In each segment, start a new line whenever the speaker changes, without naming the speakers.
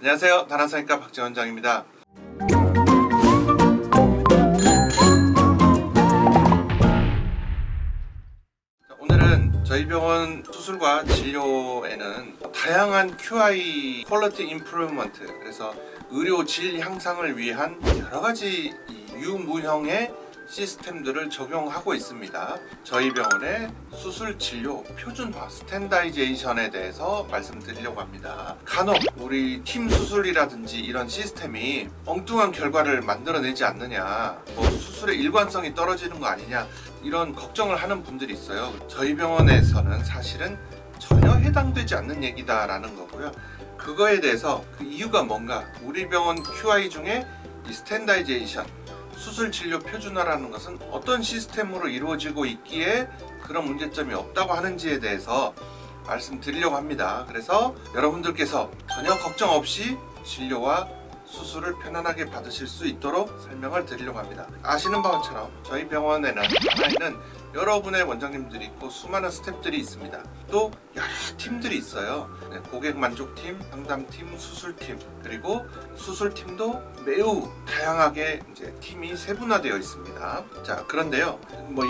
안녕하세요. 다나성형외과 박재원장입니다. 오늘은 저희 병원 수술과 진료에는 다양한 QI (Quality Improvement) 그래서 의료 질 향상을 위한 여러가지 유무형의 시스템들을 적용하고 있습니다. 저희 병원의 수술 진료 표준화 스탠다이제이션에 대해서 말씀드리려고 합니다. 간혹 우리 팀 수술이라든지 이런 시스템이 엉뚱한 결과를 만들어내지 않느냐, 수술의 일관성이 떨어지는 거 아니냐, 이런 걱정을 하는 분들이 있어요. 저희 병원에서는 사실은 전혀 해당되지 않는 얘기다라는 거고요. 그거에 대해서 그 이유가 뭔가, 우리 병원 QI 중에 이 스탠다이제이션 수술 진료 표준화라는 것은 어떤 시스템으로 이루어지고 있기에 그런 문제점이 없다고 하는지에 대해서 말씀드리려고 합니다. 그래서 여러분들께서 전혀 걱정 없이 진료와 수술을 편안하게 받으실 수 있도록 설명을 드리려고 합니다. 아시는 바처럼 저희 병원에는 하나에는 여러분의 원장님들이 있고 수많은 스태프들이 있습니다. 또 여러 팀들이 있어요. 고객 만족팀, 상담팀, 수술팀, 그리고 수술팀도 매우 다양하게 팀이 세분화되어 있습니다. 자, 그런데요,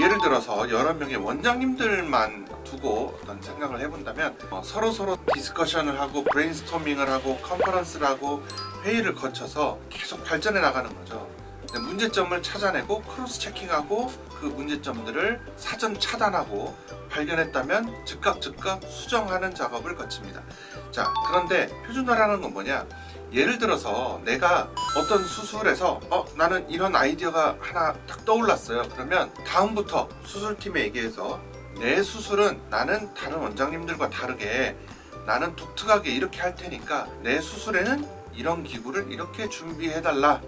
예를 들어서 여러 명의 원장님들만 두고 어떤 생각을 해본다면 서로 디스커션을 하고 브레인스토밍을 하고 컨퍼런스를 하고 회의를 거쳐서 계속 발전해 나가는 거죠. 문제점을 찾아내고 크로스 체킹하고 그 문제점들을 사전 차단하고 발견했다면 즉각 수정하는 작업을 거칩니다. 자, 그런데 표준화라는 건 뭐냐? 예를 들어서 내가 어떤 수술에서 나는 이런 아이디어가 하나 딱 떠올랐어요. 그러면 다음부터 수술팀에 얘기해서 내 수술은 나는 다른 원장님들과 다르게 나는 독특하게 이렇게 할 테니까 내 수술에는 이런 기구를 이렇게 준비해달라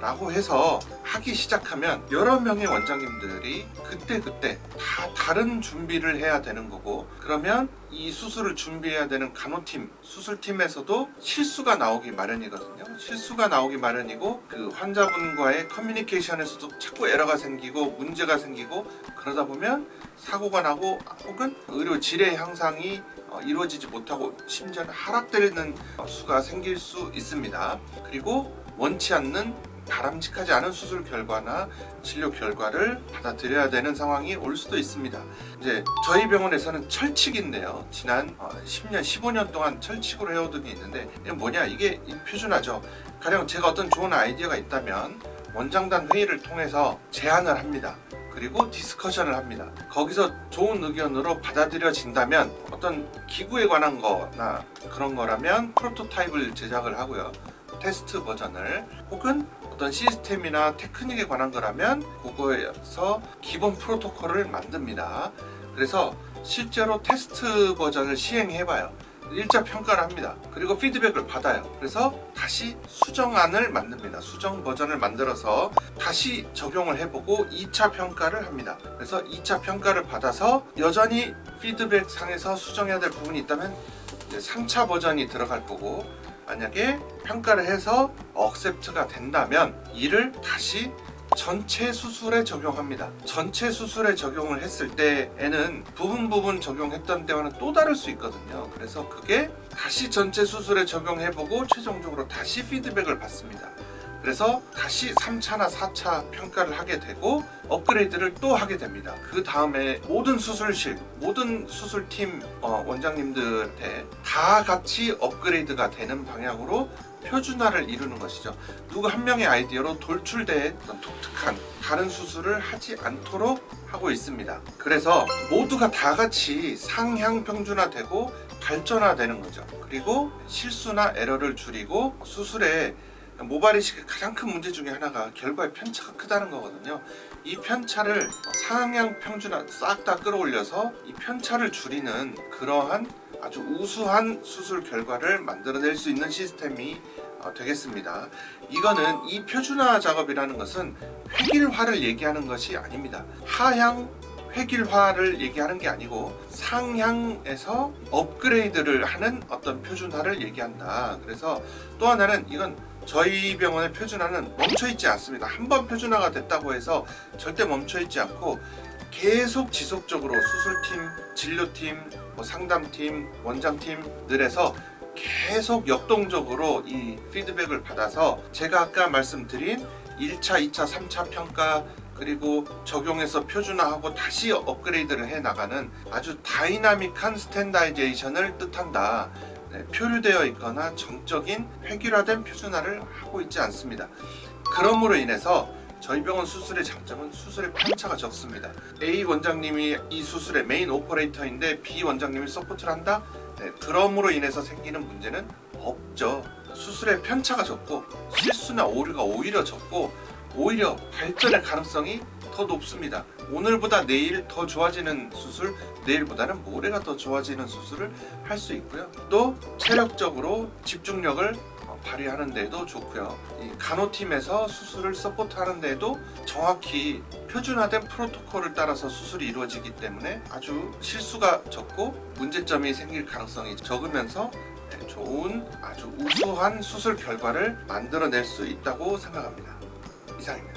라고 해서 하기 시작하면 여러 명의 원장님들이 그때 다 다른 준비를 해야 되는 거고, 그러면 이 수술을 준비해야 되는 간호팀, 수술팀에서도 실수가 나오기 마련이거든요. 실수가 나오기 마련이고, 그 환자분과의 커뮤니케이션에서도 자꾸 에러가 생기고 문제가 생기고, 그러다 보면 사고가 나고 혹은 의료 질의 향상이 이루어지지 못하고 심지어는 하락되는 수가 생길 수 있습니다. 그리고 원치 않는 바람직하지 않은 수술 결과나 진료 결과를 받아들여야 되는 상황이 올 수도 있습니다. 이제 저희 병원에서는 철칙인데요, 지난 10년, 15년 동안 철칙으로 해오던 게 있는데, 이게 표준화죠. 가령 제가 어떤 좋은 아이디어가 있다면 원장단 회의를 통해서 제안을 합니다. 그리고 디스커션을 합니다. 거기서 좋은 의견으로 받아들여진다면 어떤 기구에 관한 거나 그런 거라면 프로토타입을 제작을 하고요. 테스트 버전을, 혹은 어떤 시스템이나 테크닉에 관한 거라면 그거에서 기본 프로토콜을 만듭니다. 그래서 실제로 테스트 버전을 시행해봐요. 1차 평가를 합니다. 그리고 피드백을 받아요. 그래서 다시 수정안을 만듭니다. 수정 버전을 만들어서 다시 적용을 해보고 2차 평가를 합니다. 그래서 2차 평가를 받아서 여전히 피드백 상에서 수정해야 될 부분이 있다면 이제 3차 버전이 들어갈 거고, 만약에 평가를 해서 억셉트가 된다면 이를 다시 전체 수술에 적용합니다. 전체 수술에 적용을 했을 때에는 부분 적용했던 때와는 또 다를 수 있거든요. 그래서 그게 다시 전체 수술에 적용해보고 최종적으로 다시 피드백을 받습니다. 그래서 다시 3차나 4차 평가를 하게 되고 업그레이드를 또 하게 됩니다. 그 다음에 모든 수술실, 모든 수술팀 원장님들한테 다 같이 업그레이드가 되는 방향으로 표준화를 이루는 것이죠. 누구 한 명의 아이디어로 돌출된 독특한 다른 수술을 하지 않도록 하고 있습니다. 그래서 모두가 다 같이 상향 평준화되고 발전화되는 거죠. 그리고 실수나 에러를 줄이고, 수술에 모발이식의 가장 큰 문제 중에 하나가 결과의 편차가 크다는 거거든요. 이 편차를 상향 평준화 싹 다 끌어올려서 이 편차를 줄이는 그러한 아주 우수한 수술 결과를 만들어낼 수 있는 시스템이 되겠습니다. 이거는 이 표준화 작업이라는 것은 획일화를 얘기하는 것이 아닙니다. 하향 획일화를 얘기하는 게 아니고 상향에서 업그레이드를 하는 어떤 표준화를 얘기한다. 그래서 또 하나는, 이건 저희 병원의 표준화는 멈춰있지 않습니다. 한번 표준화가 됐다고 해서 절대 멈춰있지 않고 계속 지속적으로 수술팀, 진료팀, 상담팀, 원장팀들에서 계속 역동적으로 이 피드백을 받아서 제가 아까 말씀드린 1차, 2차, 3차 평가 그리고 적용해서 표준화하고 다시 업그레이드를 해 나가는 아주 다이나믹한 스탠다이제이션을 뜻한다. 네, 표류되어 있거나 정적인 획일화된 표준화를 하고 있지 않습니다. 그러므로 인해서 저희 병원 수술의 장점은 수술의 편차가 적습니다. A 원장님이 이 수술의 메인 오퍼레이터인데 B 원장님이 서포트를 한다? 네, 그럼으로 인해서 생기는 문제는 없죠. 수술의 편차가 적고 실수나 오류가 오히려 적고 오히려 발전의 가능성이 더 높습니다. 오늘보다 내일 더 좋아지는 수술, 내일보다는 모레가 더 좋아지는 수술을 할 수 있고요. 또 체력적으로 집중력을 발휘하는 데도 좋고요. 이 간호팀에서 수술을 서포트하는 데도 정확히 표준화된 프로토콜을 따라서 수술이 이루어지기 때문에 아주 실수가 적고 문제점이 생길 가능성이 적으면서 좋은 아주 우수한 수술 결과를 만들어낼 수 있다고 생각합니다. 이상입니다.